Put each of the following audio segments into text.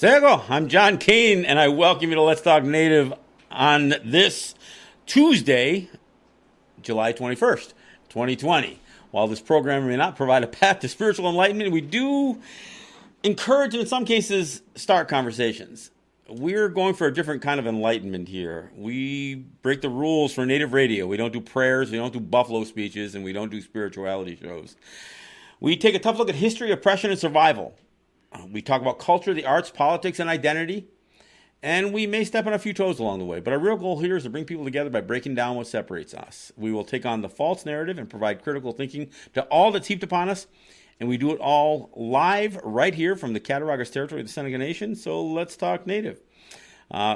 Seneca, I'm John Kane, and I welcome you to Let's Talk Native on this Tuesday, July 21st, 2020. While this program may not provide a path to spiritual enlightenment, we do encourage and in some cases start conversations. We're going for a different kind of enlightenment here. We break the rules for Native radio. We don't do prayers, we don't do buffalo speeches, and we don't do spirituality shows. We take a tough look at history, oppression, and survival. We talk about culture, the arts, politics, and identity. And we may step on a few toes along the way. But our real goal here is to bring people together by breaking down what separates us. We will take on the false narrative and provide critical thinking to all that's heaped upon us. And we do it all live right here from the Cattaraugus territory of the Seneca Nation. So let's talk Native.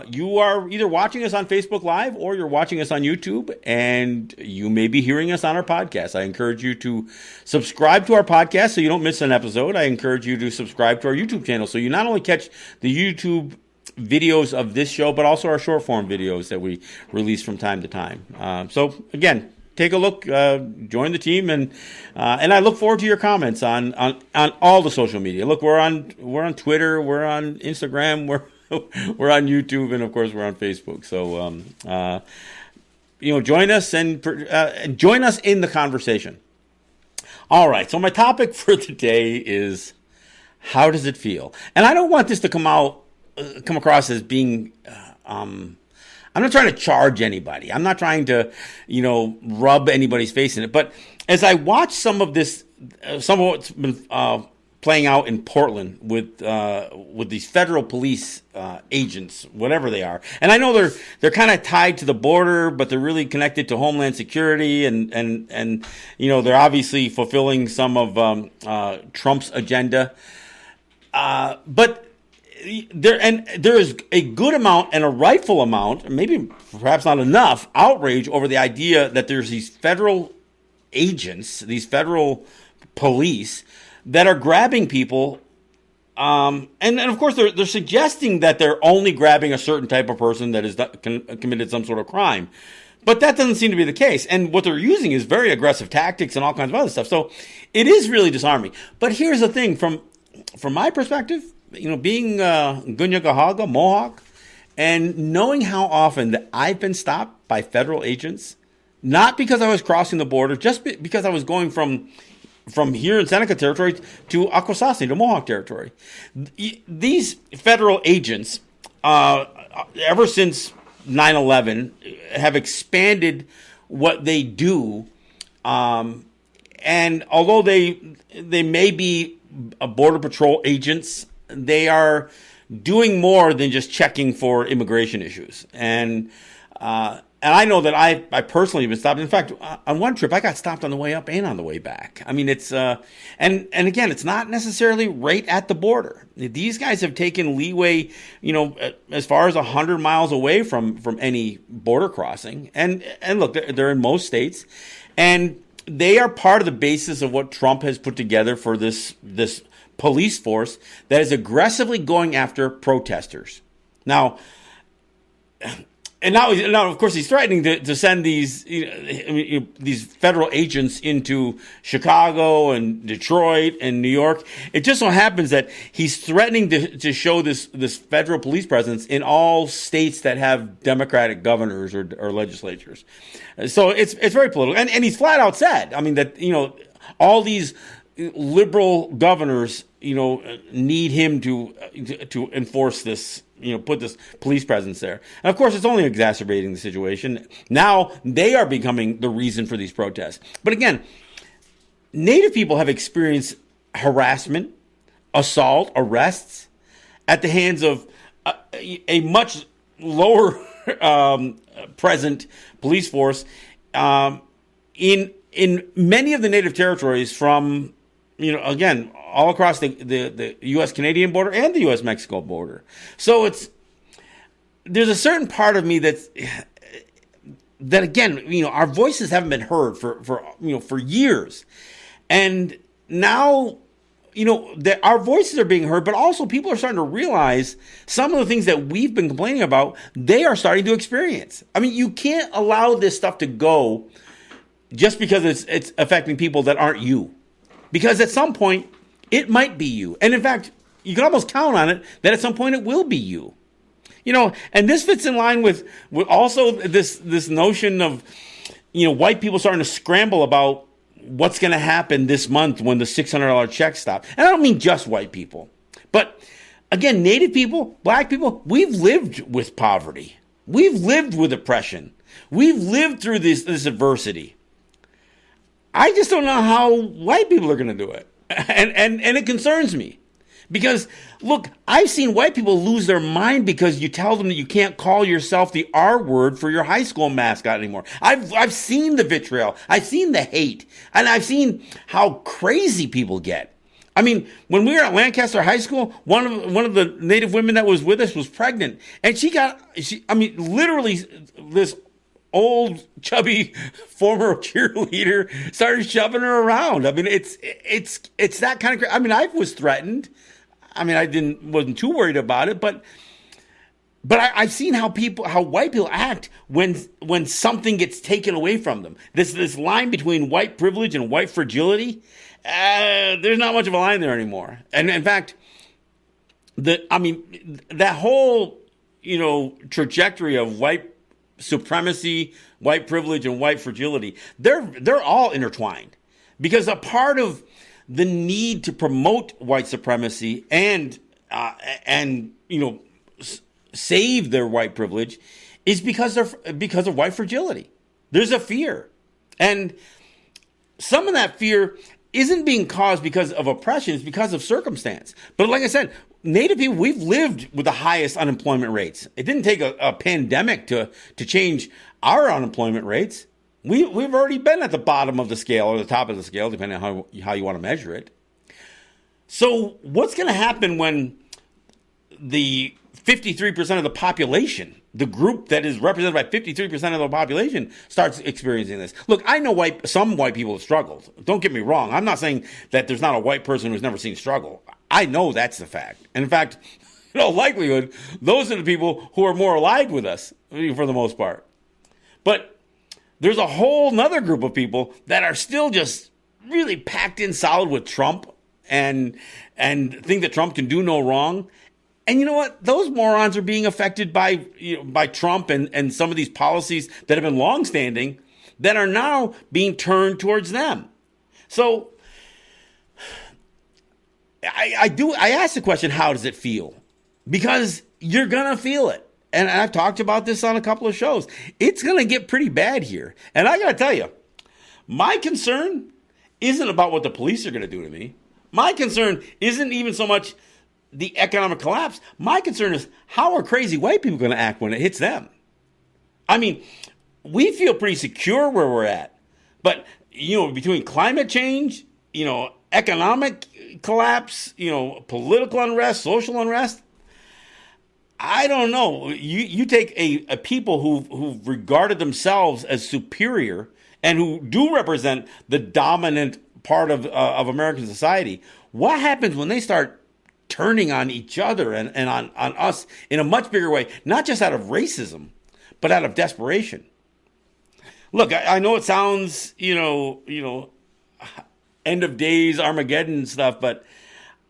You are either watching us on Facebook Live or you're watching us on YouTube, and you may be hearing us on our podcast. I encourage you to subscribe to our podcast so you don't miss an episode. I encourage you to subscribe to our YouTube channel so you not only catch the YouTube videos of this show, but also our short form videos that we release from time to time. So again, take a look, join the team, and I look forward to your comments on all the social media. Look, we're on Twitter, we're on Instagram, we're on YouTube, and of course we're on Facebook. So join us and join us in the conversation. All right. So my topic for today is, how does it feel? And I don't want this to come across as being. I'm not trying to charge anybody. I'm not trying to, rub anybody's face in it. But as I watch some of what's been playing out in Portland with these federal police agents, whatever they are, and I know they're kind of tied to the border, but they're really connected to Homeland Security, and they're obviously fulfilling some of Trump's agenda, but. There is a good amount and a rightful amount, maybe perhaps not enough, outrage over the idea that there's these federal agents, these federal police that are grabbing people, and of course they're suggesting that they're only grabbing a certain type of person that has committed some sort of crime, but that doesn't seem to be the case. And what they're using is very aggressive tactics and all kinds of other stuff. So it is really disarming. But here's the thing, from my perspective. Being Gunyagahaga, Mohawk, and knowing how often that I've been stopped by federal agents, not because I was crossing the border, just because I was going from here in Seneca territory to Akwesasne, to Mohawk territory. These federal agents, ever since 9/11, have expanded what they do, and although they may be border patrol agents, they are doing more than just checking for immigration issues. And I know that I personally have been stopped. In fact, on one trip, I got stopped on the way up and on the way back. I mean, it's and again, it's not necessarily right at the border. These guys have taken leeway, as far as 100 miles away from any border crossing. And look, they're in most states, and they are part of the basis of what Trump has put together for this police force that is aggressively going after protesters. Now, of course, he's threatening to send these federal agents into Chicago and Detroit and New York. It just so happens that he's threatening to show this federal police presence in all states that have Democratic governors or legislatures. So it's very political, and he's flat out said, I mean, that all these liberal governors, need him to enforce this, put this police presence there. And of course, it's only exacerbating the situation. Now they are becoming the reason for these protests. But again, Native people have experienced harassment, assault, arrests at the hands of a much lower present police force in many of the Native territories from, again, all across the U.S.-Canadian border and the U.S.-Mexico border. So there's a certain part of me that again, our voices haven't been heard for years. And now, that our voices are being heard, but also people are starting to realize some of the things that we've been complaining about, they are starting to experience. I mean, you can't allow this stuff to go just because it's affecting people that aren't you. Because at some point, it might be you. And in fact, you can almost count on it that at some point it will be you. And this fits in line with also this notion of, white people starting to scramble about what's going to happen this month when the $600 check stops. And I don't mean just white people. But again, Native people, black people, we've lived with poverty. We've lived with oppression. We've lived through this adversity. I just don't know how white people are going to do it. And it concerns me. Because, look, I've seen white people lose their mind because you tell them that you can't call yourself the R word for your high school mascot anymore. I've seen the vitriol. I've seen the hate. And I've seen how crazy people get. I mean, when we were at Lancaster High School, one of the Native women that was with us was pregnant. And literally this old, chubby, former cheerleader started shoving her around. I mean, it's that kind of. I mean, I was threatened. I mean, wasn't too worried about it, but I've seen how white people act when something gets taken away from them. This line between white privilege and white fragility, there's not much of a line there anymore. And in fact, that whole trajectory of white supremacy, white privilege, and white fragility, they're all intertwined, because a part of the need to promote white supremacy and save their white privilege is because of white fragility. There's a fear, and some of that fear isn't being caused because of oppression; it's because of circumstance. But like I said, Native people, we've lived with the highest unemployment rates. It didn't take a pandemic to change our unemployment rates. We've already been at the bottom of the scale or the top of the scale, depending on how you want to measure it. So what's going to happen when the 53% of the population, the group that is represented by 53% of the population, starts experiencing this? Look, I know some white people have struggled. Don't get me wrong. I'm not saying that there's not a white person who's never seen struggle. I know that's the fact. And in fact, in all likelihood, those are the people who are more allied with us for the most part. But there's a whole nother group of people that are still just really packed in solid with Trump and think that Trump can do no wrong. And you know what? Those morons are being affected by Trump and some of these policies that have been longstanding that are now being turned towards them. So I ask the question, how does it feel? Because you're going to feel it. And I've talked about this on a couple of shows. It's going to get pretty bad here. And I got to tell you, my concern isn't about what the police are going to do to me. My concern isn't even so much the economic collapse. My concern is, how are crazy white people going to act when it hits them? I mean, we feel pretty secure where we're at. But, between climate change, economic collapse, political unrest, social unrest, I don't know. You take a people who regarded themselves as superior and who do represent the dominant part of American society. What happens when they start turning on each other and on us in a much bigger way, not just out of racism, but out of desperation? Look, I know it sounds, end of days, Armageddon stuff, but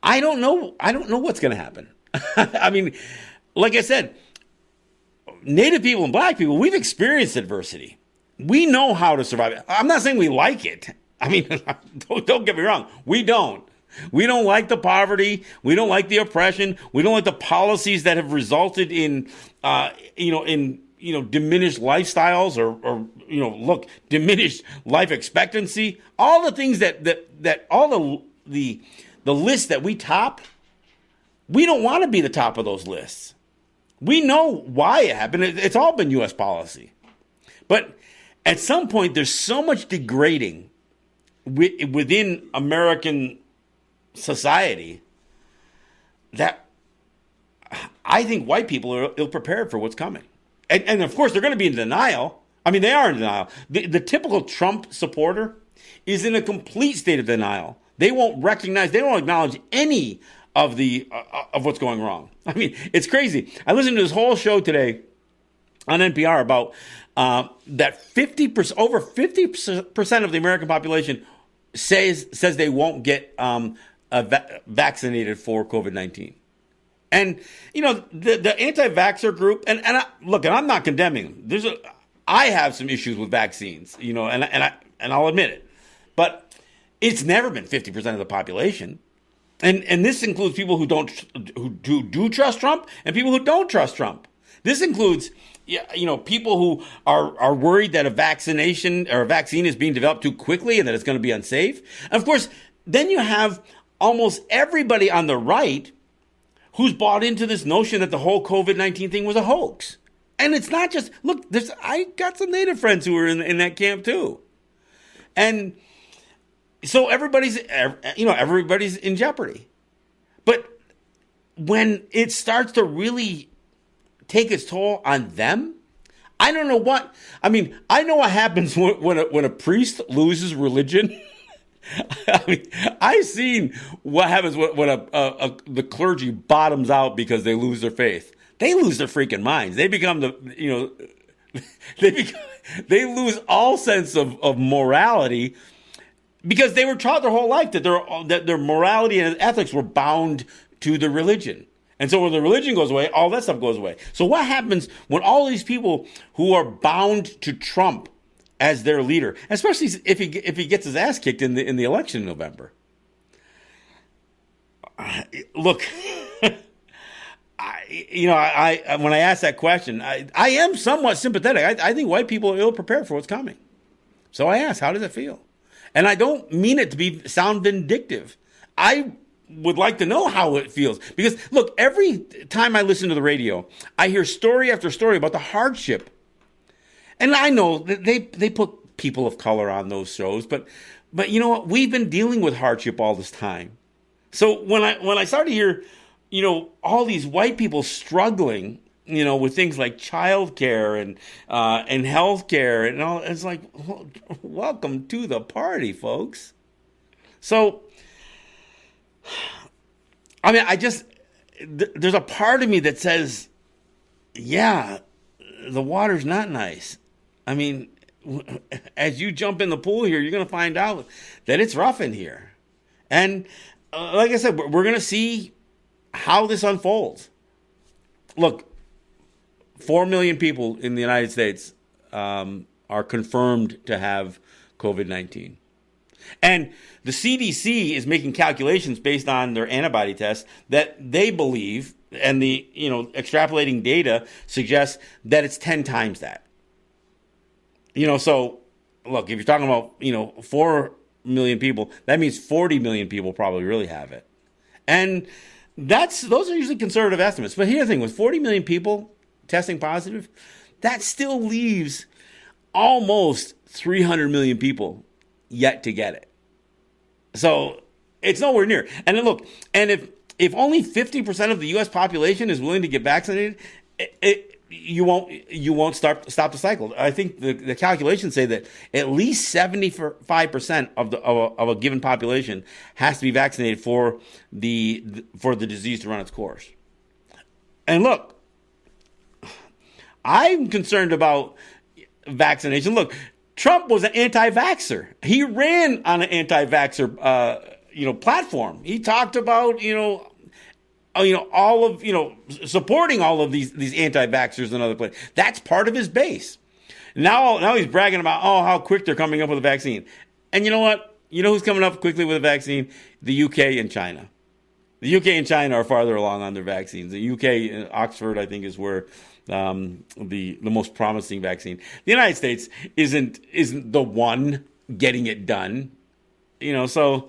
I don't know what's going to happen. I mean, like I said, Native people and black people, we've experienced adversity. We know how to survive it. I'm not saying we like it. I mean, don't get me wrong. We don't. We don't like the poverty. We don't like the oppression. We don't like the policies that have resulted in, diminished lifestyles or diminished life expectancy. All the things that all the lists that we top, we don't want to be the top of those lists. We know why it happened. It's all been U.S. policy. But at some point, there's so much degrading within American society that I think white people are ill-prepared for what's coming. And of course, they're going to be in denial. I mean, they are in denial. The typical Trump supporter is in a complete state of denial. They won't acknowledge any of what's going wrong. I mean, it's crazy. I listened to this whole show today on NPR about that over 50% of the American population says they won't get vaccinated for COVID-19. And, the anti-vaxxer group, and I'm not condemning them. I have some issues with vaccines, and I'll admit it. But it's never been 50% of the population. And this includes people who do trust Trump and people who don't trust Trump. This includes, people who are worried that a vaccination or a vaccine is being developed too quickly and that it's going to be unsafe. And of course, then you have almost everybody on the right who's bought into this notion that the whole COVID-19 thing was a hoax. And it's not just, look, I got some Native friends who are in that camp too. And so everybody's in jeopardy. But when it starts to really take its toll on them, I don't know what. I mean, I know what happens when a priest loses religion. I mean, I've seen what happens when the clergy bottoms out because they lose their faith. They lose their freaking minds. They become they lose all sense of morality because they were taught their whole life that their morality and ethics were bound to the religion. And so when the religion goes away, all that stuff goes away. So what happens when all these people who are bound to Trump as their leader, especially if he gets his ass kicked in the election in November? Look, when I ask that question, I am somewhat sympathetic. I think white people are ill prepared for what's coming. So I ask, how does it feel? And I don't mean it to sound vindictive. I would like to know how it feels. Because, look, every time I listen to the radio, I hear story after story about the hardship. And I know that they put people of color on those shows, but you know what? We've been dealing with hardship all this time. So when I start to hear, all these white people struggling, with things like childcare and healthcare and all, it's like, well, welcome to the party, folks. So, I mean, there's a part of me that says, yeah, the water's not nice. I mean, as you jump in the pool here, you're going to find out that it's rough in here. And like I said, we're going to see how this unfolds. Look, 4 million people in the United States are confirmed to have COVID-19. And the CDC is making calculations based on their antibody tests that they believe, and the extrapolating data suggests that it's 10 times that. So look, if you're talking about 4 million people, that means 40 million people probably really have it. And those are usually conservative estimates. But here's the thing, with 40 million people testing positive, that still leaves almost 300 million people yet to get it. So it's nowhere near. And then look, and if only 50% of the U.S. population is willing to get vaccinated, you won't stop the cycle. I think the calculations say that at least 75% of a given population has to be vaccinated for the disease to run its course. And look, I'm concerned about vaccination. Look, Trump was an anti-vaxxer. He ran on an anti-vaxxer, platform. He talked about, all of, supporting all of these anti-vaxxers and other places. That's part of his base. Now he's bragging about, how quick they're coming up with a vaccine. And you know what? You know who's coming up quickly with a vaccine? The UK and China. The UK and China are farther along on their vaccines. The UK, Oxford, I think, is where the most promising vaccine. The United States isn't the one getting it done. So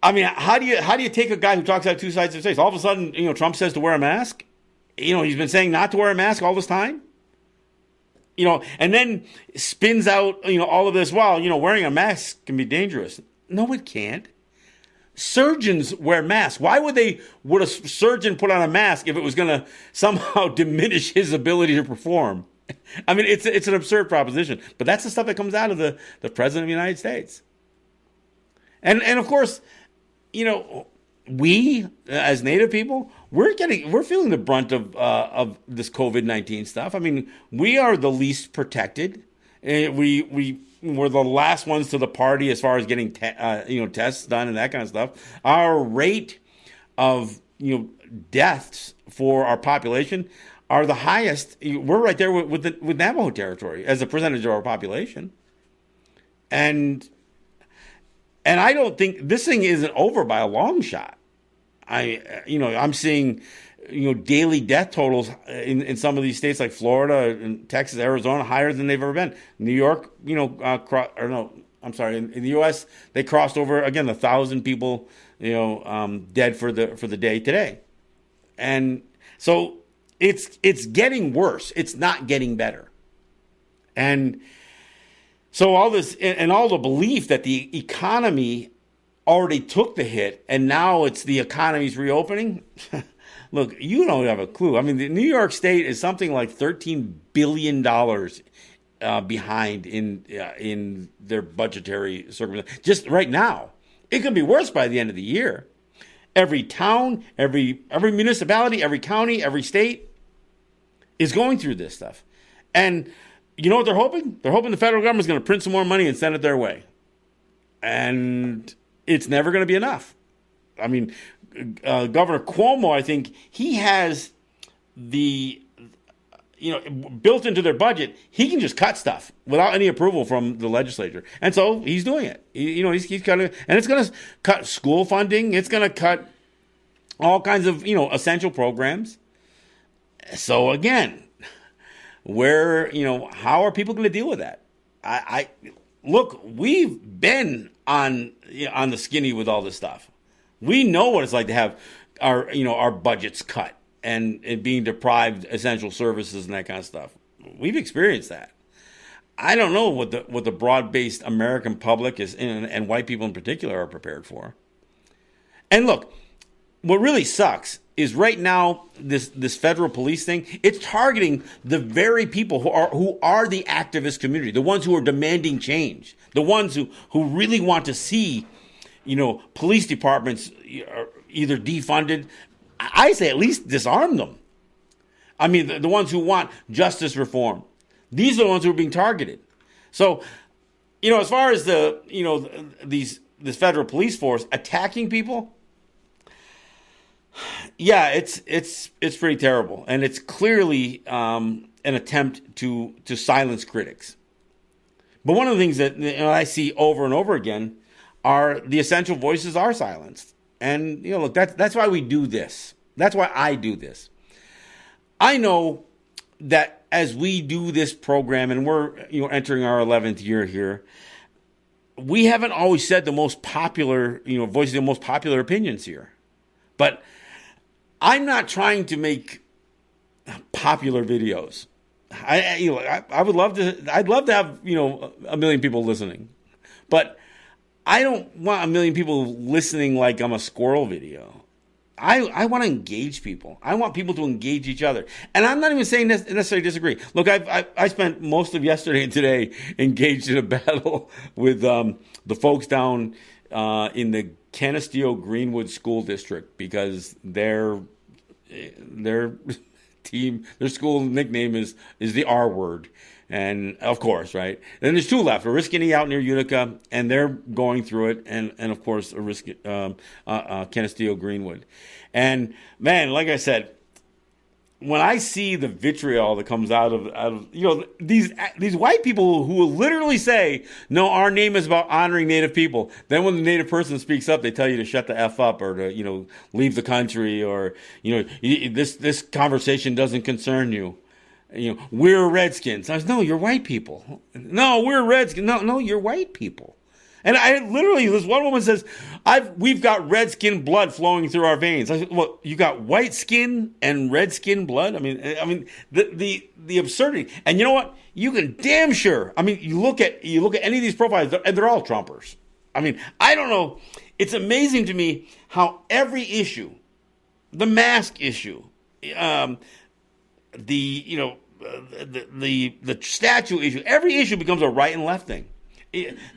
I mean, how do you take a guy who talks out two sides of his face? All of a sudden, Trump says to wear a mask. He's been saying not to wear a mask all this time. And then spins out, all of this while, wearing a mask can be dangerous. No, it can't. Surgeons wear masks. Why would a surgeon put on a mask if it was going to somehow diminish his ability to perform? I mean, it's an absurd proposition. But that's the stuff that comes out of the President of the United States. And of course, we as Native people, we're feeling the brunt of this COVID-19 stuff. I mean, we are the least protected. We were the last ones to the party as far as getting tests done and that kind of stuff. Our rate of deaths for our population are the highest. We're right there with Navajo territory as a percentage of our population, and I don't think this thing isn't over by a long shot. I'm seeing daily death totals in some of these states like Florida and Texas, Arizona, higher than they've ever been. New York, in the U.S. they crossed over again 1,000 people, dead for the day today, and so it's getting worse. It's not getting better, and so all this and all the belief that the economy already took the hit and now it's the economy's reopening. Look, you don't have a clue. I mean, the New York State is something like $13 billion behind in their budgetary circumstances. Just right now, it could be worse by the end of the year. Every town, every municipality, every county, every state is going through this stuff. And you know what they're hoping? They're hoping the federal government is going to print some more money and send it their way. And it's never going to be enough. I mean, Governor Cuomo, I think he has the, built into their budget, he can just cut stuff without any approval from the legislature. And so he's doing it. He's cutting, and it's going to cut school funding. It's going to cut all kinds of, essential programs. So again, how are people going to deal with that? I look, we've been on the skinny with all this stuff. We know what it's like to have our budgets cut and being deprived essential services and that kind of stuff. We've experienced that. I don't know what the broad-based American public is and white people in particular are prepared for. And look, what really sucks is right now this federal police thing, it's targeting the very people who are the activist community, the ones who are demanding change, the ones who really want to see police departments either defunded. I say at least disarm them. I mean, the ones who want justice reform. These are the ones who are being targeted. So, as far as this federal police force attacking people, yeah, it's pretty terrible, and it's clearly an attempt to silence critics. But one of the things that I see over and over again are the essential voices are silenced. And, look, that's why we do this. That's why I do this. I know that as we do this program, and we're, entering our 11th year here, we haven't always said the most popular, voicing the most popular opinions here. But I'm not trying to make popular videos. I'd love to have, 1 million people listening. But I don't want 1 million people listening like I'm a squirrel video. I want to engage people. I want people to engage each other. And I'm not even saying necessarily disagree. Look, I spent most of yesterday and today engaged in a battle with the folks down in the Canisteo Greenwood School District because their school nickname is the R word. And of course, right? Then there's two left, Oriskany out near Utica, and they're going through it, and of course, Canisteo Greenwood. And man, like I said, when I see the vitriol that comes out of these white people who will literally say, no, our name is about honoring Native people. Then when the Native person speaks up, they tell you to shut the F up or to, leave the country or, this conversation doesn't concern you. We're Redskins. I was, no, you're white people. No, we're Redskins. No, you're white people. And I literally, this one woman says, we've got redskin blood flowing through our veins. I said, well, you got white skin and red skin blood? I mean, the absurdity. And you know what? You can damn sure. I mean, you look at any of these profiles, and they're all Trumpers. I mean, I don't know. It's amazing to me how every issue, the mask issue, the statue issue, every issue becomes a right and left thing.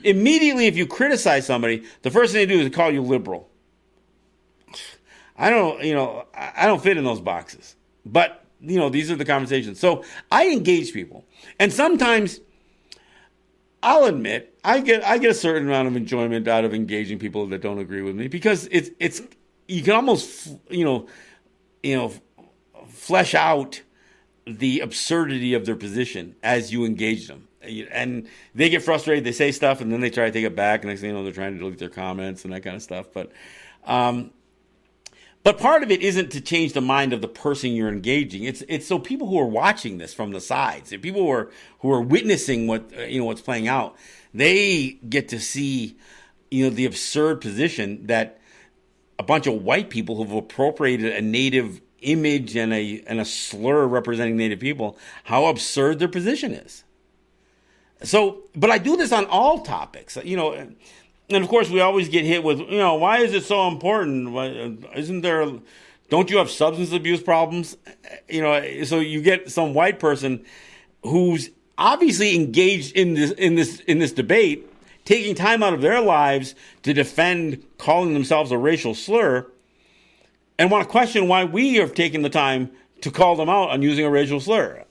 Immediately, if you criticize somebody, the first thing they do is call you liberal. I don't fit in those boxes. But, these are the conversations. So I engage people. And sometimes I'll admit I get a certain amount of enjoyment out of engaging people that don't agree with me, because it's you can almost flesh out the absurdity of their position as you engage them. And they get frustrated, they say stuff, and then they try to take it back, and next thing you know, they're trying to delete their comments and that kind of stuff. But part of it isn't to change the mind of the person you're engaging. It's so people who are watching this from the sides, and people who are witnessing what's playing out, they get to see the absurd position that a bunch of white people who've appropriated a native image and a slur representing Native people, how absurd their position is. So, but I do this on all topics, and of course we always get hit with, why is it so important? Don't you have substance abuse problems? So you get some white person who's obviously engaged in this debate, taking time out of their lives to defend calling themselves a racial slur, and want to question why we have taken the time to call them out on using a racial slur.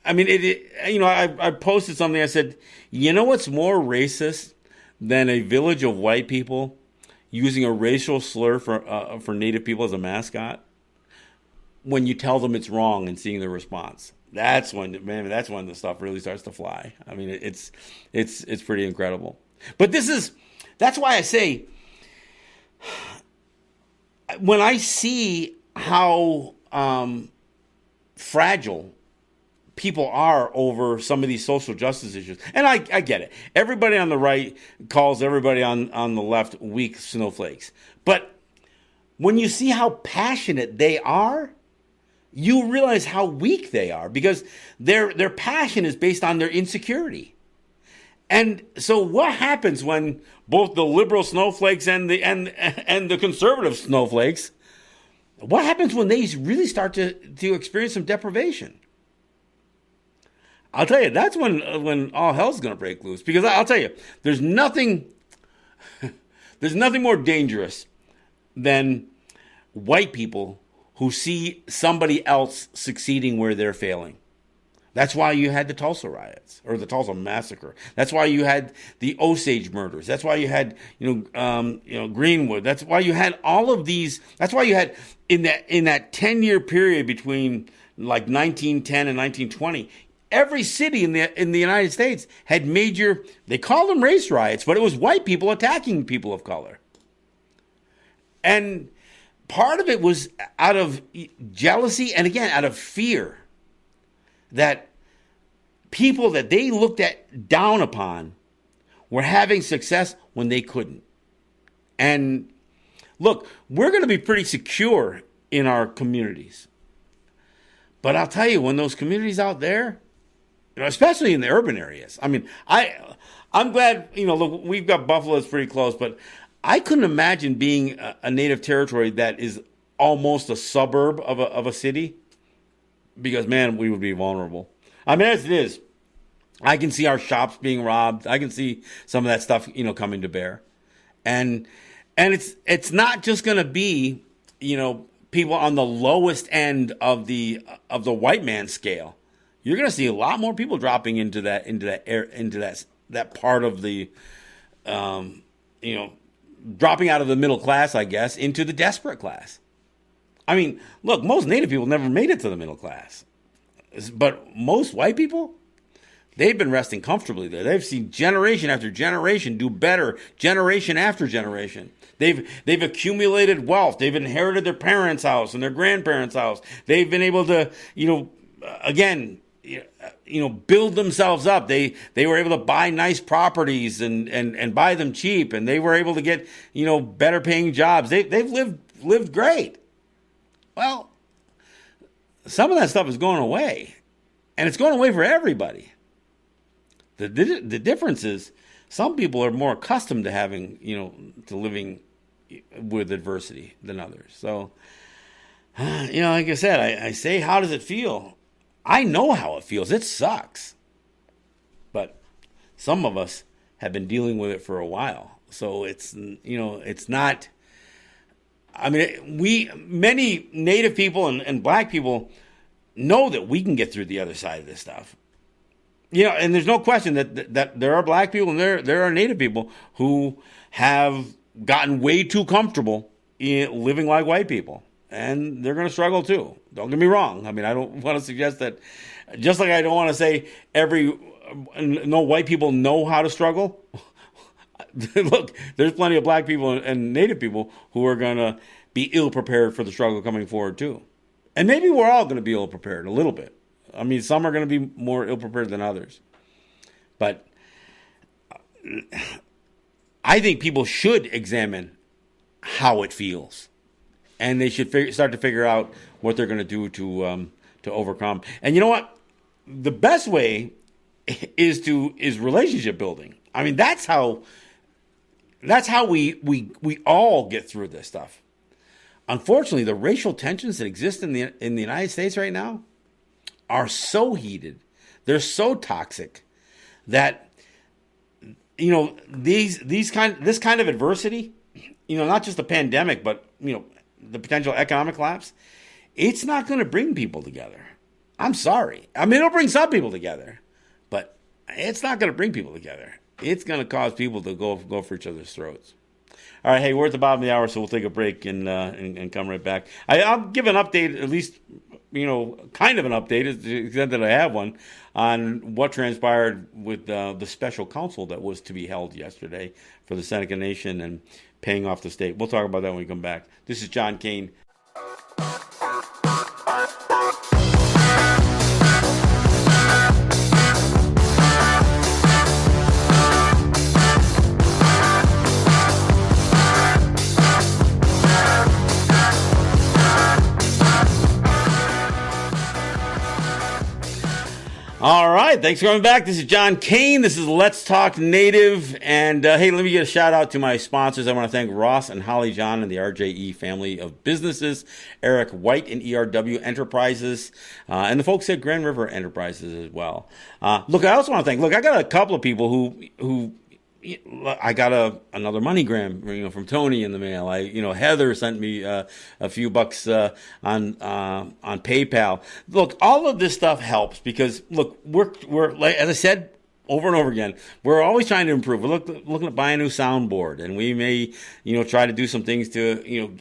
I mean, I posted something. I said, what's more racist than a village of white people using a racial slur for Native people as a mascot? When you tell them it's wrong and seeing their response. That's when the stuff really starts to fly. I mean, it's pretty incredible. But that's why I say, when I see how fragile people are over some of these social justice issues, and I get it. Everybody on the right calls everybody on the left weak snowflakes. But when you see how passionate they are, you realize how weak they are, because their passion is based on their insecurity. And so what happens when both the liberal snowflakes and the conservative snowflakes, what happens when they really start to experience some deprivation? I'll tell you, that's when all hell's going to break loose. Because I'll tell you, there's nothing more dangerous than white people who see somebody else succeeding where they're failing. That's why you had the Tulsa riots, or the Tulsa massacre. That's why you had the Osage murders. That's why you had Greenwood. That's why you had all of these. That's why you had in that 10-year period between like 1910 and 1920. Every city in the United States had major, they called them race riots, but it was white people attacking people of color. And part of it was out of jealousy, and again, out of fear that people that they looked down upon were having success when they couldn't. And look, we're going to be pretty secure in our communities. But I'll tell you, when those communities out there, especially in the urban areas. I mean, I'm glad, look, we've got Buffalo that's pretty close, but I couldn't imagine being a native territory that is almost a suburb of a city, because, man, we would be vulnerable. I mean, as it is, I can see our shops being robbed. I can see some of that stuff, coming to bear. And it's not just going to be, people on the lowest end of the white man scale. You're going to see a lot more people dropping into that part of the, dropping out of the middle class, I guess, into the desperate class. I mean, look, most Native people never made it to the middle class, but most white people, they've been resting comfortably there. They've seen generation after generation do better, generation after generation. They've accumulated wealth. They've inherited their parents' house and their grandparents' house. They've been able to, build themselves up. They were able to buy nice properties and buy them cheap, and they were able to get, better paying jobs. They've lived great. Well, some of that stuff is going away, and it's going away for everybody. The difference is some people are more accustomed to having, to living with adversity than others. So, like I said, I say, how does it feel? I know how it feels. It sucks. But some of us have been dealing with it for a while. So it's not, I mean, many Native people and black people know that we can get through the other side of this stuff. and there's no question that there are black people and there are Native people who have gotten way too comfortable in living like white people, and they're going to struggle too. Don't get me wrong. I mean, I don't want to suggest that. Just like I don't want to say no white people know how to struggle. Look, there's plenty of black people and Native people who are going to be ill prepared for the struggle coming forward too. And maybe we're all going to be ill prepared a little bit. I mean, some are going to be more ill prepared than others. But I think people should examine how it feels. And they should start to figure out what they're going to do to overcome. And you know what? The best way is relationship building. I mean, that's how we all get through this stuff. Unfortunately, the racial tensions that exist in the United States right now are so heated. They're so toxic that this kind of adversity, not just the pandemic, but the potential economic collapse, it's not going to bring people together. I'm sorry. I mean, it'll bring some people together, but it's not going to bring people together. It's going to cause people to go for each other's throats. All right, hey, we're at the bottom of the hour, so we'll take a break and come right back. I'll give an update, at least, kind of an update, to the extent that I have one, on what transpired with the special council that was to be held yesterday for the Seneca Nation and paying off the state. We'll talk about that when we come back. This is John Kane. All right, thanks for coming back. This is John Kane. This is Let's Talk Native. And hey, let me get a shout out to my sponsors. I want to thank Ross and Holly John and the RJE family of businesses, Eric White and ERW Enterprises, and the folks at Grand River Enterprises as well. Look, I also want to thank, I got a couple of people who I got another MoneyGram, from Tony in the mail. Heather sent me a few bucks on PayPal. Look, all of this stuff helps because we're like, as I said over and over again, we're always trying to improve. We're looking at buying a new soundboard, and we may try to do some things to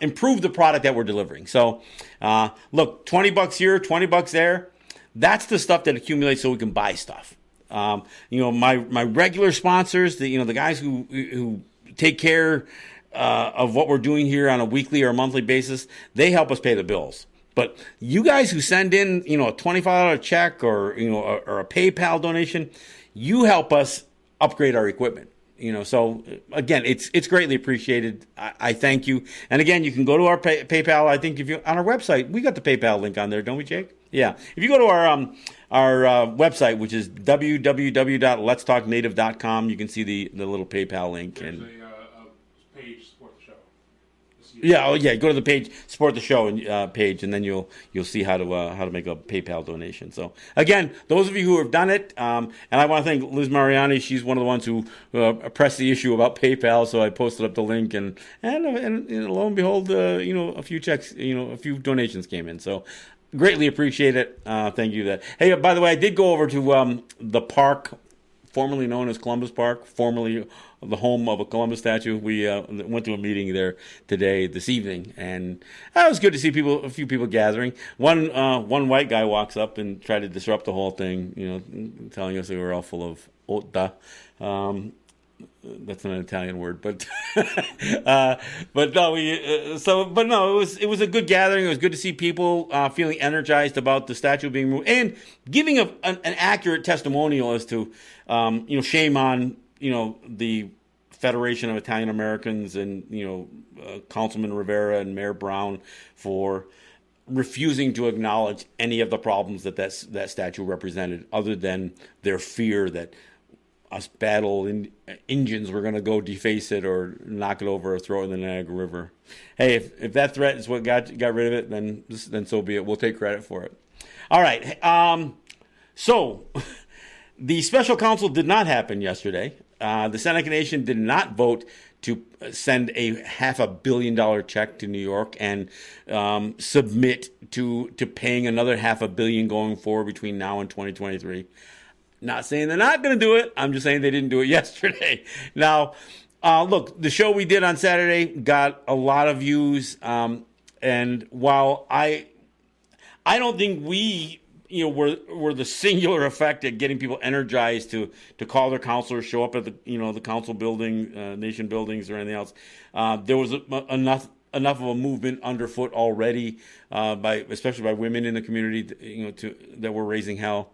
improve the product that we're delivering. So look, $20 here, $20 there. That's the stuff that accumulates so we can buy stuff. My regular sponsors, the guys who take care of what we're doing here on a weekly or a monthly basis, they help us pay the bills. But you guys who send in, a $25 check or a PayPal donation, you help us upgrade our equipment. So again, it's greatly appreciated. I thank you. And again, you can go to our PayPal. I think if you on our website, we got the PayPal link on there, don't we, Jake? Yeah. If you go to our website, which is www.letstalknative.com, you can see the little PayPal link. There's a page support the show. Go to the page support the show page, and then you'll see how to make a PayPal donation. So again, those of you who have done it, and I want to thank Liz Mariani. She's one of the ones who pressed the issue about PayPal, so I posted up the link, and lo and behold, a few checks, a few donations came in. So greatly appreciate it. Thank you. Hey, by the way, I did go over to the park, formerly known as Columbus Park, formerly the home of a Columbus statue. We went to a meeting there this evening, and it was good to see a few people gathering. One white guy walks up and tried to disrupt the whole thing, telling us they were all full of otta. That's not an Italian word, but no, it was a good gathering. It was good to see people feeling energized about the statue being moved and giving an accurate testimonial as to, shame on, the Federation of Italian Americans and, Councilman Rivera and Mayor Brown for refusing to acknowledge any of the problems that statue represented, other than their fear that us bad old Indians were going to go deface it or knock it over or throw it in the Niagara River. Hey, if that threat is what got rid of it, then so be it. We'll take credit for it. All right. So the special council did not happen yesterday. The Seneca Nation did not vote to send a $500 million check to New York and submit to paying another $500 million going forward between now and 2023. Not saying they're not going to do it. I'm just saying they didn't do it yesterday. Now, look, the show we did on Saturday got a lot of views. And while I don't think we, were the singular effect at getting people energized to call their counselors, show up at the council building, nation buildings, or anything else. There was enough of a movement underfoot already, especially by women in the community, that were raising hell.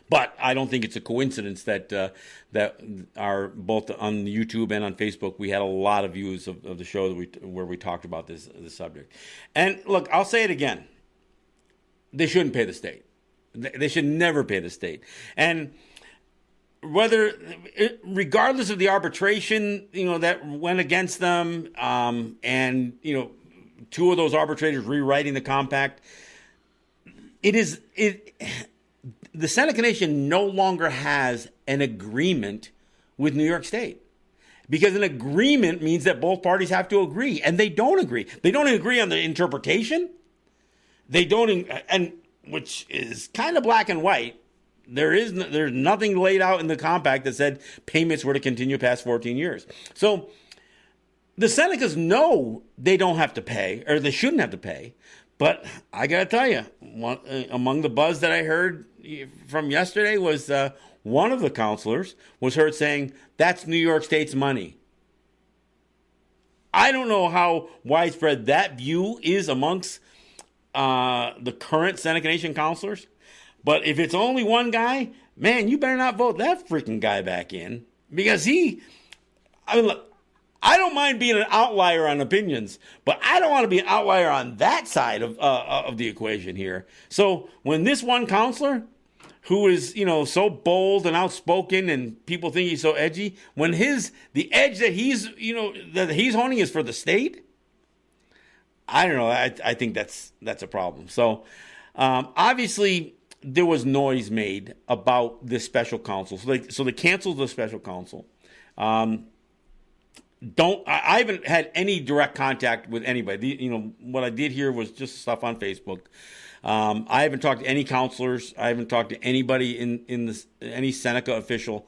But I don't think it's a coincidence that are both on YouTube and on Facebook. We had a lot of views of the show where we talked about this subject. And look, I'll say it again: they shouldn't pay the state. They should never pay the state. And regardless of the arbitration, that went against them, and two of those arbitrators rewriting the compact, the Seneca Nation no longer has an agreement with New York State, because an agreement means that both parties have to agree, and they don't agree. They don't agree on the interpretation. They don't, and which is kind of black and white. There's nothing laid out in the compact that said payments were to continue past 14 years. So the Senecas know they don't have to pay, or they shouldn't have to pay. But I got to tell you, among the buzz that I heard from yesterday was one of the counselors was heard saying, that's New York State's money. I don't know how widespread that view is amongst the current Seneca Nation counselors. But if it's only one guy, man, you better not vote that freaking guy back in. Because look, I don't mind being an outlier on opinions, but I don't want to be an outlier on that side of the equation here. So when this one counselor, who is so bold and outspoken, and people think he's so edgy, when the edge that he's honing is for the state, I don't know. I think that's a problem. So obviously there was noise made about this special counsel, so they canceled the special counsel. I haven't had any direct contact with anybody. What I did hear was just stuff on Facebook. I haven't talked to any counselors. I haven't talked to anybody any Seneca official.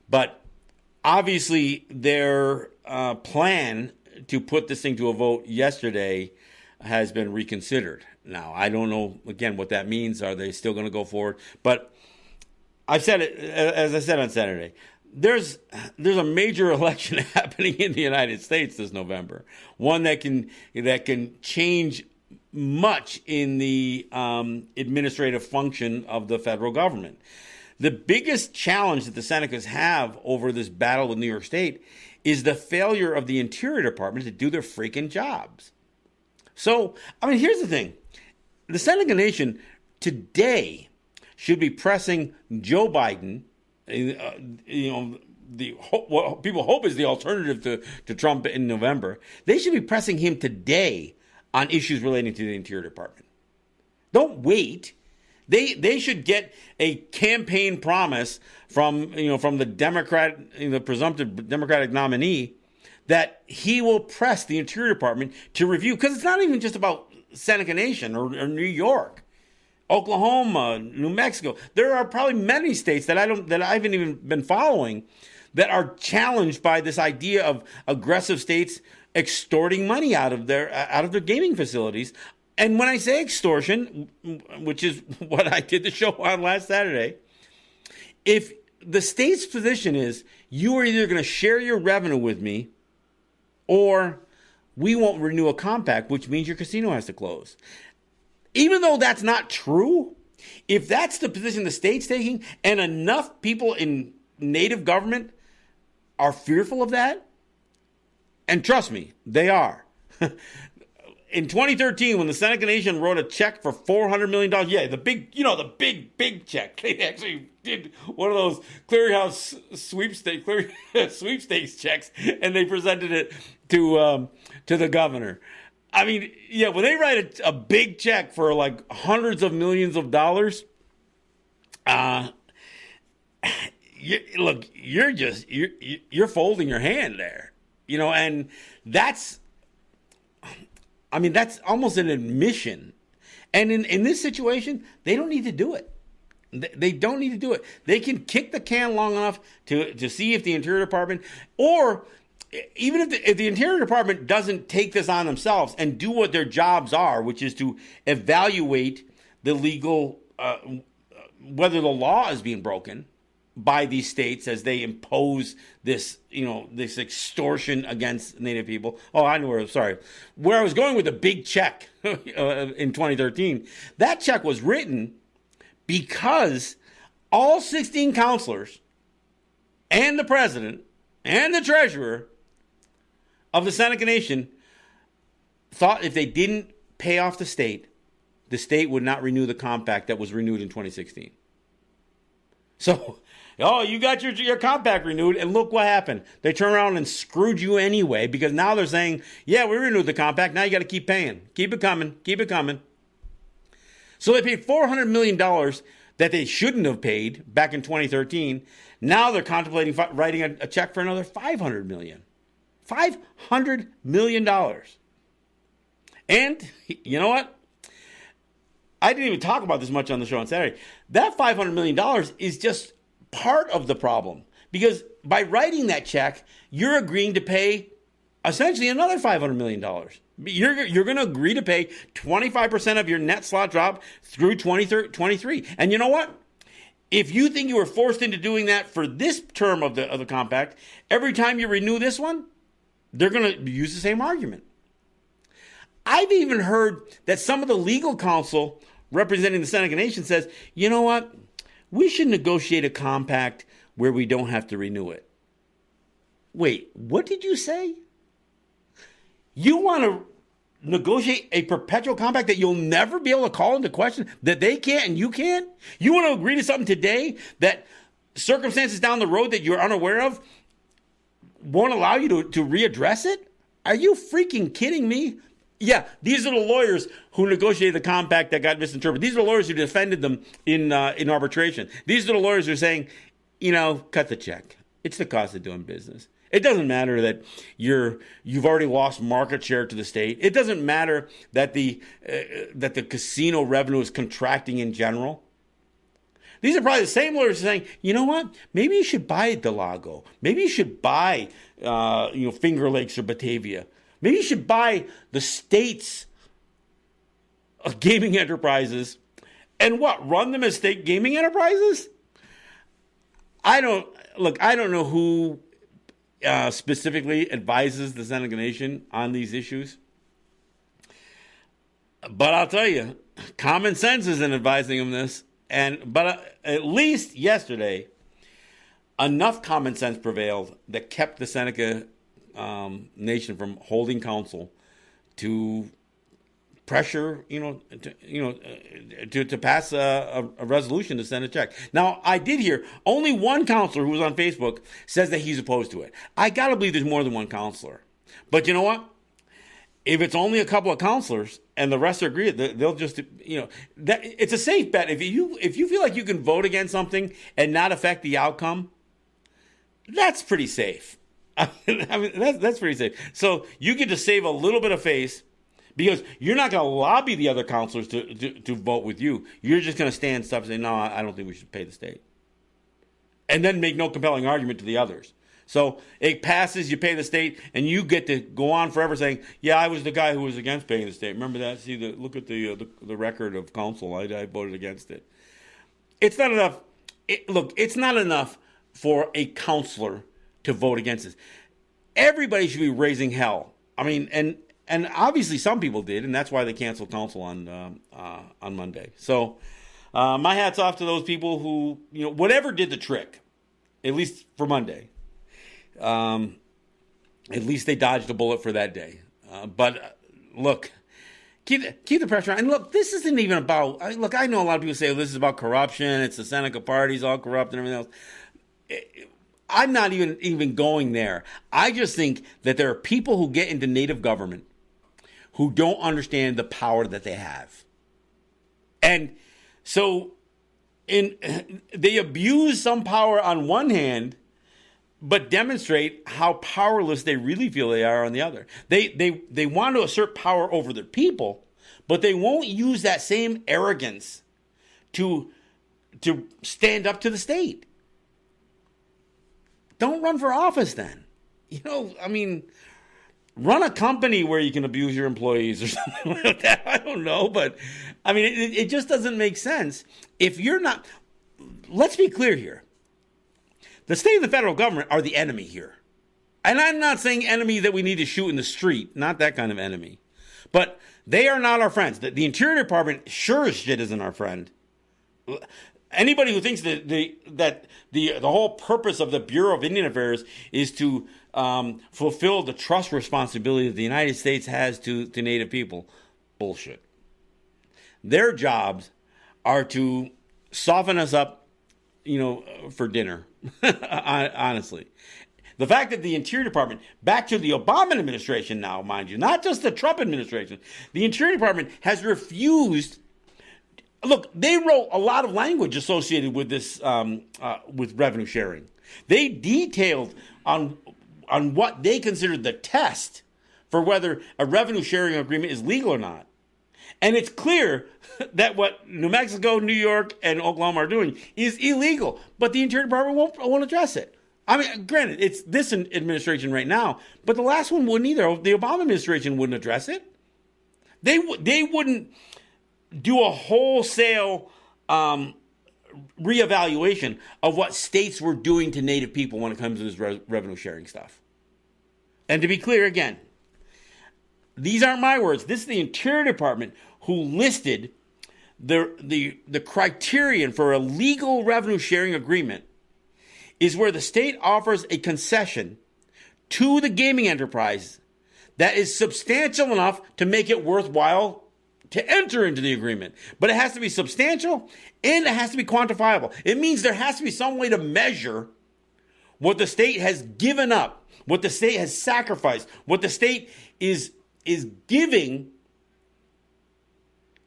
But obviously their plan to put this thing to a vote yesterday has been reconsidered. Now, I don't know, again, what that means. Are they still going to go forward? But I've said it, as I said on Saturday, there's a major election happening in the United States this November, one that can change much in the administrative function of the federal government. The biggest challenge that the Senecas have over this battle with New York State is the failure of the Interior Department to do their freaking jobs. So, here's the thing. The Seneca Nation today should be pressing Joe Biden, what people hope is the alternative to Trump in November. They should be pressing him today on issues relating to the Interior Department. Don't wait. They should get a campaign promise from the presumptive Democratic nominee that he will press the Interior Department to review, because it's not even just about Seneca Nation or New York, Oklahoma, New Mexico. There are probably many states that I haven't even been following that are challenged by this idea of aggressive states extorting money out of their gaming facilities. And when I say extortion, which is what I did the show on last Saturday, if the state's position is you are either going to share your revenue with me or we won't renew a compact, which means your casino has to close. Even though that's not true, if that's the position the state's taking and enough people in native government are fearful of that, and trust me, they are. In 2013, when the Seneca Nation wrote a check for $400 million, the big check. They actually did one of those clearinghouse sweepstakes checks, and they presented it to the governor. When they write a big check for like hundreds of millions of dollars, you're folding your hand there, and that's almost an admission. And in this situation, they don't need to do it. They don't need to do it. They can kick the can long enough to see if the Interior Department, or even if the Interior Department doesn't take this on themselves and do what their jobs are, which is to evaluate the legal, whether the law is being broken by these states as they impose this, this extortion against Native people. Oh, I know where I was going with the big check in 2013. That check was written because all 16 counselors and the president and the treasurer of the Seneca Nation thought if they didn't pay off the state would not renew the compact that was renewed in 2016. So, you got your compact renewed, and look what happened. They turned around and screwed you anyway, because now they're saying, yeah, we renewed the compact, now you got to keep paying. Keep it coming. So they paid $400 million that they shouldn't have paid back in 2013. Now they're contemplating writing a check for another $500 million. $500 million. And you know what? I didn't even talk about this much on the show on Saturday. That $500 million is just part of the problem. Because by writing that check, you're agreeing to pay essentially another $500 million. You're going to agree to pay 25% of your net slot drop through 2023. And you know what? If you think you were forced into doing that for this term of the compact, every time you renew this one, they're going to use the same argument. I've even heard that some of the legal counsel representing the Seneca Nation says, you know what? We should negotiate a compact where we don't have to renew it. Wait, what did you say? You want to negotiate a perpetual compact that you'll never be able to call into question, that they can't and you can't? You want to agree to something today that circumstances down the road that you're unaware of won't allow you to readdress it? Are you freaking kidding me? Yeah, these are the lawyers who negotiated the compact that got misinterpreted. These are the lawyers who defended them in arbitration. These are the lawyers who are saying, cut the check. It's the cost of doing business. It doesn't matter that you've already lost market share to the state. It doesn't matter that the casino revenue is contracting in general. These are probably the same lawyers saying, you know what? Maybe you should buy Delago. Maybe you should buy Finger Lakes or Batavia. Maybe you should buy the state's gaming enterprises and run them as state gaming enterprises? I don't know who specifically advises the Seneca Nation on these issues. But I'll tell you, common sense isn't advising them this. But at least yesterday, enough common sense prevailed that kept the Seneca Nation from holding counsel to pressure, to pass a resolution to send a check. Now, I did hear only one counselor who was on Facebook says that he's opposed to it. I got to believe there's more than one counselor. But you know what? If it's only a couple of counselors and the rest agree, they'll just, that it's a safe bet. If you feel like you can vote against something and not affect the outcome, that's pretty safe. I mean, that's pretty safe. So you get to save a little bit of face because you're not going to lobby the other counselors to vote with you. You're just going to stand stuff and say, no, I don't think we should pay the state. And then make no compelling argument to the others. So it passes, you pay the state, and you get to go on forever saying, yeah, I was the guy who was against paying the state. Remember that? See, look at the record of counsel. I voted against it. It's not enough. It's not enough for a counselor to vote against this. Everybody should be raising hell. I mean, and obviously some people did, and that's why they canceled counsel on Monday. So my hat's off to those people who, whatever did the trick, at least for Monday. At least they dodged a bullet for that day. But look, keep the pressure on. And look, this isn't even about. I know a lot of people say this is about corruption. It's the Seneca party's all corrupt and everything else. I'm not even going there. I just think that there are people who get into native government who don't understand the power that they have, and so they abuse some power on one hand, but demonstrate how powerless they really feel they are on the other. They want to assert power over their people, but they won't use that same arrogance to to stand up to the state. Don't run for office then. Run a company where you can abuse your employees or something like that. I don't know, but it just doesn't make sense. If you're not, let's be clear here. The state and the federal government are the enemy here. And I'm not saying enemy that we need to shoot in the street, not that kind of enemy. But they are not our friends. The Interior Department sure as shit isn't our friend. Anybody who thinks that the whole purpose of the Bureau of Indian Affairs is to fulfill the trust responsibility that the United States has to Native people, bullshit. Their jobs are to soften us up, for dinner, honestly. The fact that the Interior Department, back to the Obama administration now, mind you, not just the Trump administration, the Interior Department has refused. Look, they wrote a lot of language associated with this, with revenue sharing. They detailed on what they considered the test for whether a revenue sharing agreement is legal or not. And it's clear that what New Mexico, New York, and Oklahoma are doing is illegal, but the Interior Department won't address it. Granted, it's this administration right now, but the last one wouldn't either. The Obama administration wouldn't address it. They wouldn't do a wholesale reevaluation of what states were doing to Native people when it comes to this revenue sharing stuff. And to be clear again, these aren't my words. This is the Interior Department who listed the criterion for a legal revenue sharing agreement is where the state offers a concession to the gaming enterprise that is substantial enough to make it worthwhile to enter into the agreement. But it has to be substantial and it has to be quantifiable. It means there has to be some way to measure what the state has given up, what the state has sacrificed, what the state is giving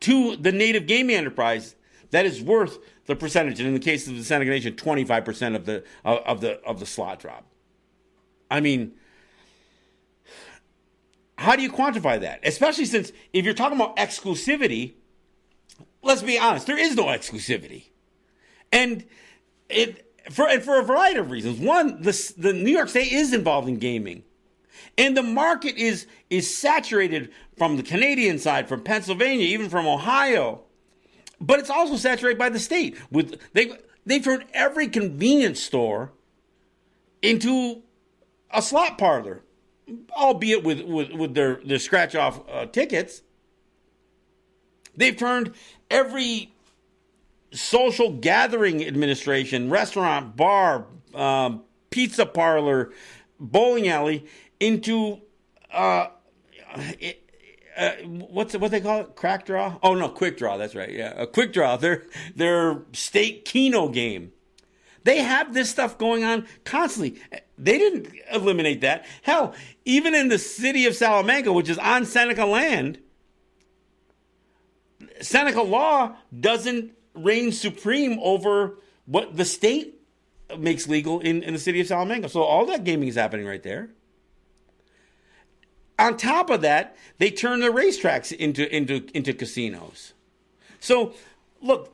to the native gaming enterprise that is worth the percentage. And in the case of the Seneca Nation, 25% of the slot drop. How do you quantify that? Especially since if you're talking about exclusivity, let's be honest, there is no exclusivity. And for a variety of reasons. One, the New York State is involved in gaming. And the market is saturated from the Canadian side, from Pennsylvania, even from Ohio. But it's also saturated by the state. They've turned every convenience store into a slot parlor, albeit with their scratch-off tickets. They've turned every social gathering administration, restaurant, bar, pizza parlor, bowling alley into what they call it? Crack draw? Oh no, quick draw. That's right. Yeah, a quick draw. Their state Keno game. They have this stuff going on constantly. They didn't eliminate that. Hell, even in the city of Salamanca, which is on Seneca land, Seneca law doesn't reign supreme over what the state makes legal in the city of Salamanca. So all that gaming is happening right there. On top of that, they turn the racetracks into casinos. So, look,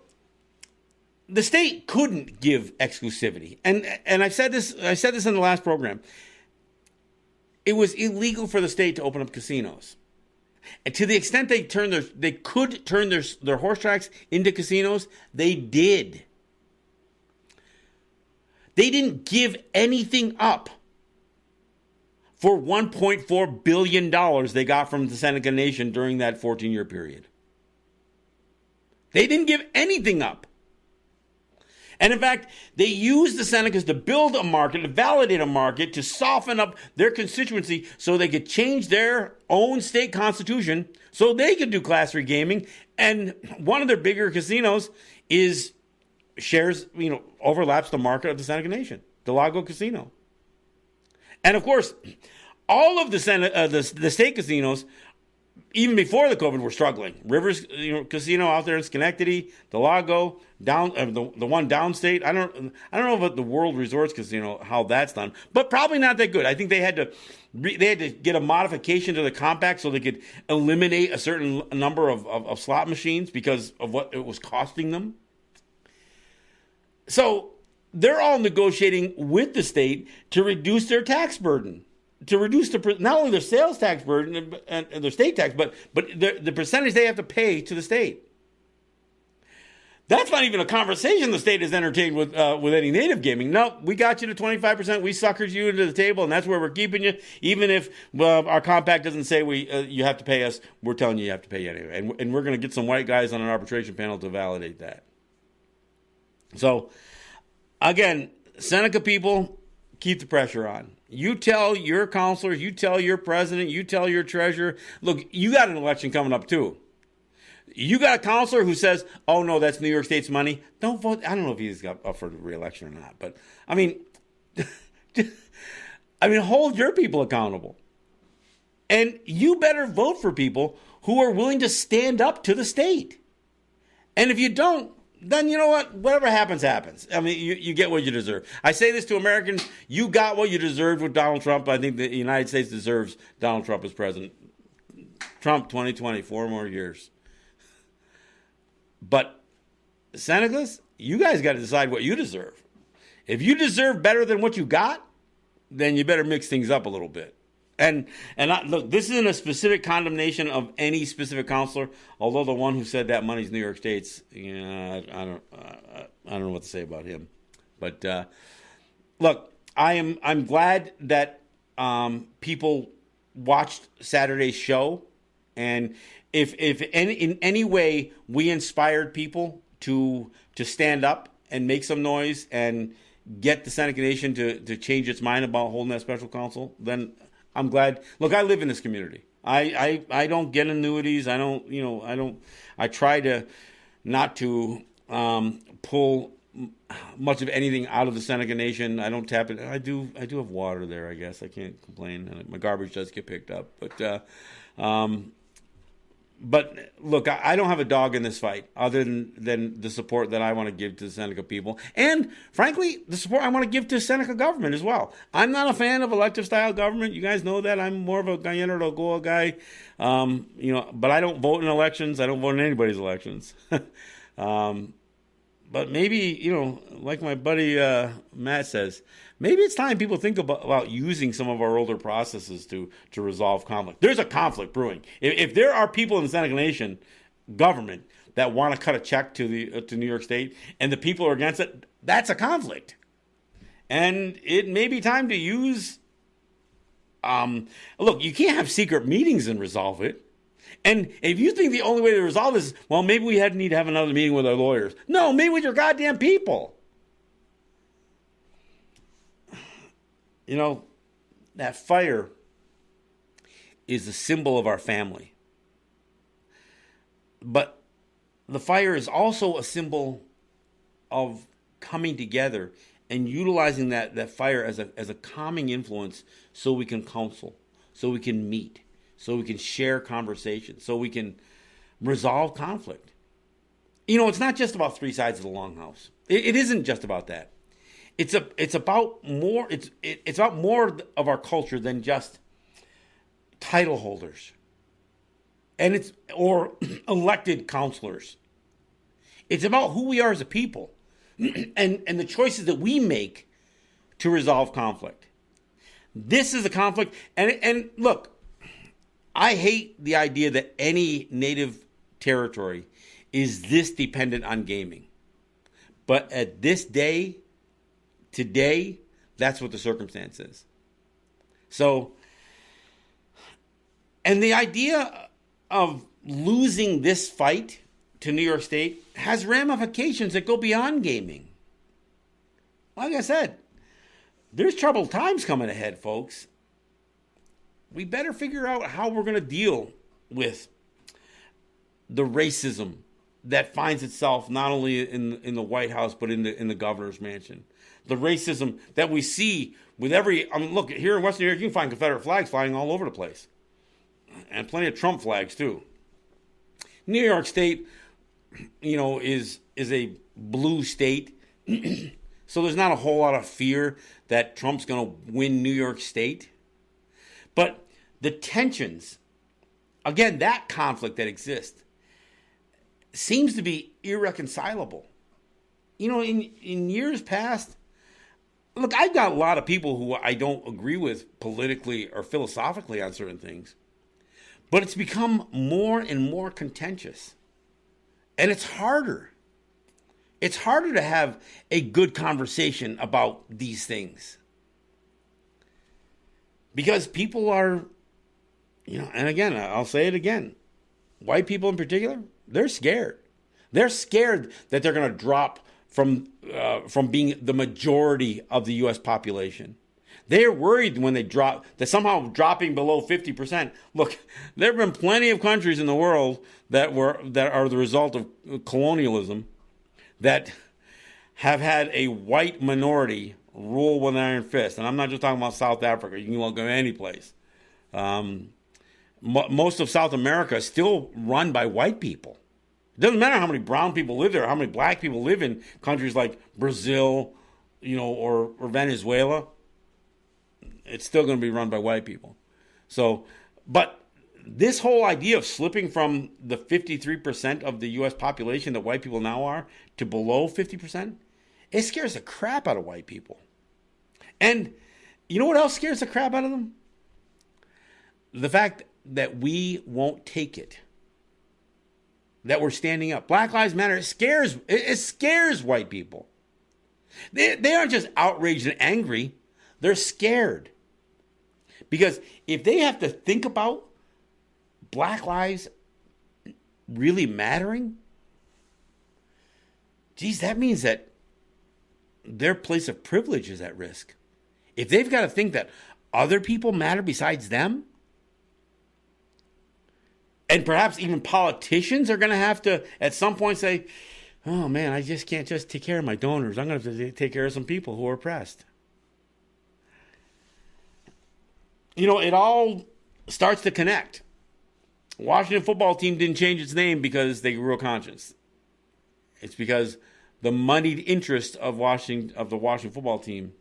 the state couldn't give exclusivity, and I said this in the last program. It was illegal for the state to open up casinos, and to the extent they could turn their horse tracks into casinos, they did. They didn't give anything up for $1.4 billion they got from the Seneca Nation during that 14-year period. They didn't give anything up. And in fact, they used the Senecas to build a market, to validate a market, to soften up their constituency so they could change their own state constitution so they could do Class 3 gaming. And one of their bigger casinos overlaps the market of the Seneca Nation, the Lago Casino. And of course, all of the state casinos, even before the COVID, were struggling. Rivers, casino out there in Schenectady, the Lago, the one downstate. I don't know about the World Resorts Casino, how that's done, but probably not that good. I think they had to get a modification to the compact so they could eliminate a certain number of slot machines because of what it was costing them. So they're all negotiating with the state to reduce their tax burden, to reduce not only their sales tax burden and their state tax, but the percentage they have to pay to the state. That's not even a conversation the state has entertained with any native gaming. No, we got you to 25%. We suckered you into the table, and that's where we're keeping you. Even if our compact doesn't say you have to pay us, we're telling you have to pay anyway. And we're going to get some white guys on an arbitration panel to validate that. So, again, Seneca people, keep the pressure on. You tell your counselors, you tell your president, you tell your treasurer, look, you got an election coming up too. You got a counselor who says, oh, no, that's New York State's money. Don't vote. I don't know if he's up for re-election or not. But, I mean, hold your people accountable. And you better vote for people who are willing to stand up to the state. And if you don't, then you know what? Whatever happens, happens. I mean, you get what you deserve. I say this to Americans. You got what you deserved with Donald Trump. I think the United States deserves Donald Trump as president. Trump 2020, 4 more years. But Senecas, you guys got to decide what you deserve. If you deserve better than what you got, then you better mix things up a little bit. And look, this isn't a specific condemnation of any specific counselor. Although the one who said that money's New York State's, I don't know what to say about him. But look, I'm glad that people watched Saturday's show, and if in any way we inspired people to stand up and make some noise and get the Seneca Nation to change its mind about holding that special council, then I'm glad. Look, I live in this community. I don't get annuities. I try to not to pull much of anything out of the Seneca Nation. I don't tap it. I do have water there, I guess. I can't complain. My garbage does get picked up. But look, I don't have a dog in this fight other than the support that I want to give to the Seneca people. And frankly, the support I want to give to Seneca government as well. I'm not a fan of elective style government. You guys know that. I'm more of a Gallina del Goa guy. But I don't vote in elections. I don't vote in anybody's elections. But maybe, like my buddy Matt says, maybe it's time people think about using some of our older processes to resolve conflict. There's a conflict brewing. If there are people in the Seneca Nation government that want to cut a check to New York State and the people are against it, that's a conflict. And it may be time to use... look, you can't have secret meetings and resolve it. And if you think the only way to resolve this is, well, maybe we need to have another meeting with our lawyers. No, meet with your goddamn people. That fire is a symbol of our family. But the fire is also a symbol of coming together and utilizing that fire as a calming influence so we can counsel, so we can meet, so we can share conversations, so we can resolve conflict. It's not just about three sides of the longhouse. It isn't just about that. It's about more. It's about more of our culture than just title holders, or elected counselors. It's about who we are as a people, and the choices that we make to resolve conflict. This is a conflict, and look, I hate the idea that any native territory is this dependent on gaming. But at this day, today, that's what the circumstance is. So, and the idea of losing this fight to New York State has ramifications that go beyond gaming. Like I said, there's troubled times coming ahead, folks. We better figure out how we're going to deal with the racism that finds itself not only in the White House but in the governor's mansion. The racism that we see with every look here in Western New York, you can find Confederate flags flying all over the place, and plenty of Trump flags too. New York State, is a blue state, so there's not a whole lot of fear that Trump's going to win New York State, but the tensions, again, that conflict that exists seems to be irreconcilable. in years past, look, I've got a lot of people who I don't agree with politically or philosophically on certain things, but it's become more and more contentious. And it's harder. It's harder to have a good conversation about these things. Because people are, and again, I'll say it again, white people in particular, they're scared. They're scared that they're going to drop from being the majority of the U.S. population. They're worried when they drop, that somehow dropping below 50%. Look, there have been plenty of countries in the world that are the result of colonialism that have had a white minority rule with an iron fist. And I'm not just talking about South Africa. You can go any place. Most of South America is still run by white people. It doesn't matter how many brown people live there, how many black people live in countries like Brazil, or Venezuela. It's still going to be run by white people. So, but this whole idea of slipping from the 53% of the U.S. population that white people now are to below 50%, it scares the crap out of white people. And you know what else scares the crap out of them? The fact that we won't take it. That we're standing up. Black Lives Matter, it scares white people. They aren't just outraged and angry. They're scared. Because if they have to think about black lives really mattering, geez, that means that their place of privilege is at risk. If they've got to think that other people matter besides them, and perhaps even politicians are going to have to at some point say, oh man, I just can't just take care of my donors. I'm going to have to take care of some people who are oppressed. It all starts to connect. Washington football team didn't change its name because they grew a conscience. It's because the moneyed interest of the Washington football team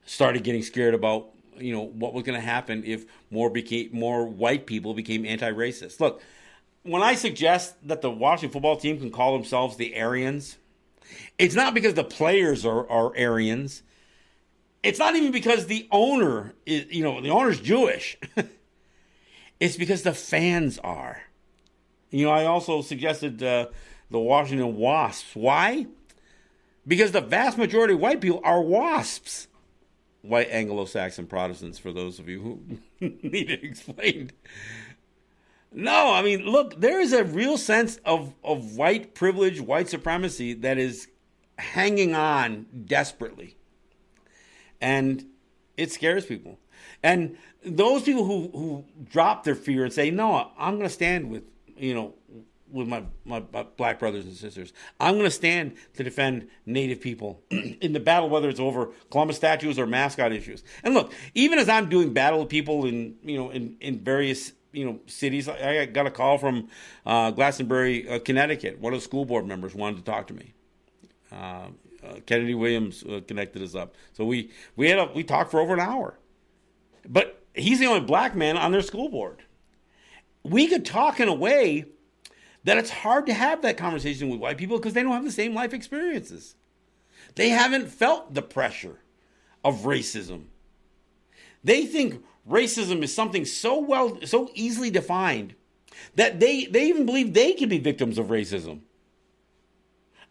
started getting scared about, what was going to happen if more white people became anti-racist. Look, when I suggest that the Washington football team can call themselves the Aryans, it's not because the players are Aryans. It's not even because the owner is, the owner's Jewish. It's because the fans are. I also suggested the Washington Wasps. Why? Because the vast majority of white people are WASPs. White Anglo-Saxon Protestants, for those of you who need it explained. No, look, there is a real sense of white privilege, white supremacy that is hanging on desperately. And it scares people. And those people who drop their fear and say, no, I'm going to stand with my black brothers and sisters. I'm going to stand to defend Native people in the battle, whether it's over Columbus statues or mascot issues. And look, even as I'm doing battle with people in various cities, I got a call from Glastonbury, Connecticut. One of the school board members wanted to talk to me. Kennedy Williams connected us up. So we talked for over an hour. But he's the only black man on their school board. We could talk in a way that it's hard to have that conversation with white people because they don't have the same life experiences. They haven't felt the pressure of racism. They think racism is something so easily defined that they even believe they can be victims of racism.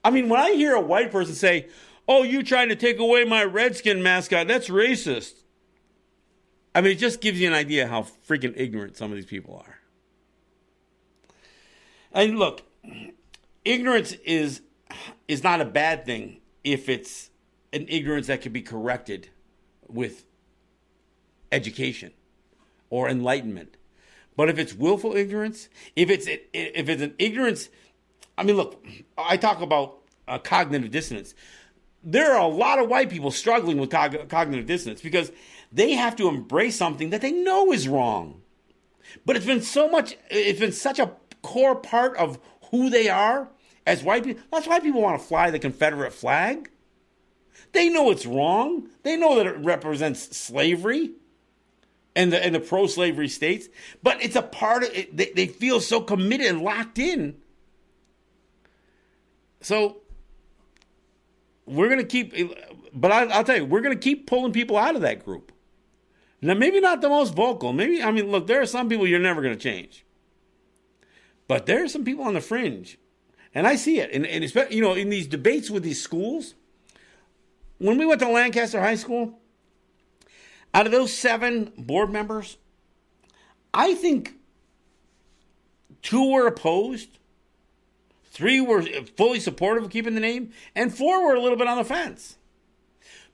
When I hear a white person say, oh, you trying to take away my Redskin mascot, that's racist. It just gives you an idea how freaking ignorant some of these people are. And look, ignorance is not a bad thing if it's an ignorance that can be corrected with education or enlightenment. But if it's willful ignorance, if it's an ignorance, look, I talk about cognitive dissonance. There are a lot of white people struggling with cognitive dissonance because they have to embrace something that they know is wrong. But it's been such a core part of who they are as white people. That's why people want to fly the Confederate flag. They know it's wrong. They know that it represents slavery and the pro-slavery states. But it's a part of it. They feel so committed and locked in. So we're going to keep, but I'll tell you, we're going to keep pulling people out of that group. Now, maybe not the most vocal. Look, there are some people you're never going to change. But there are some people on the fringe. And I see it. And especially, in these debates with these schools, when we went to Lancaster High School, out of those 7 board members, I think 2 were opposed, 3 were fully supportive of keeping the name, and 4 were a little bit on the fence.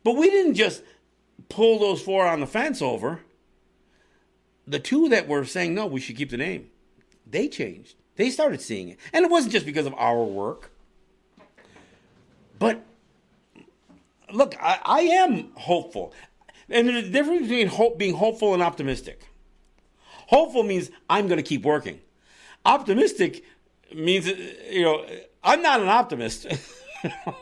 But we didn't just pull those 4 on the fence over. The 2 that were saying, no, we should keep the name, they changed. They started seeing it. And it wasn't just because of our work. But, look, I am hopeful. And there's a difference between being hopeful and optimistic. Hopeful means I'm going to keep working. Optimistic means, I'm not an optimist.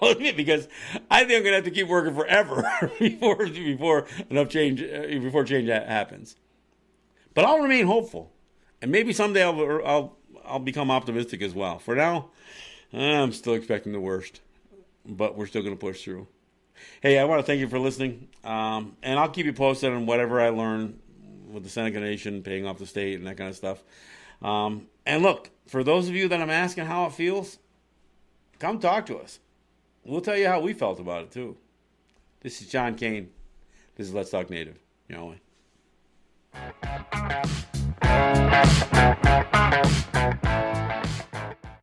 Because I think I'm going to have to keep working forever before change happens. But I'll remain hopeful. And maybe someday I'll become optimistic as well. For now, I'm still expecting the worst. But we're still going to push through. Hey, I want to thank you for listening. And I'll keep you posted on whatever I learn with the Seneca Nation, paying off the state and that kind of stuff. And look, for those of you that I'm asking how it feels, come talk to us. We'll tell you how we felt about it, too. This is John Kane. This is Let's Talk Native. Yahweh.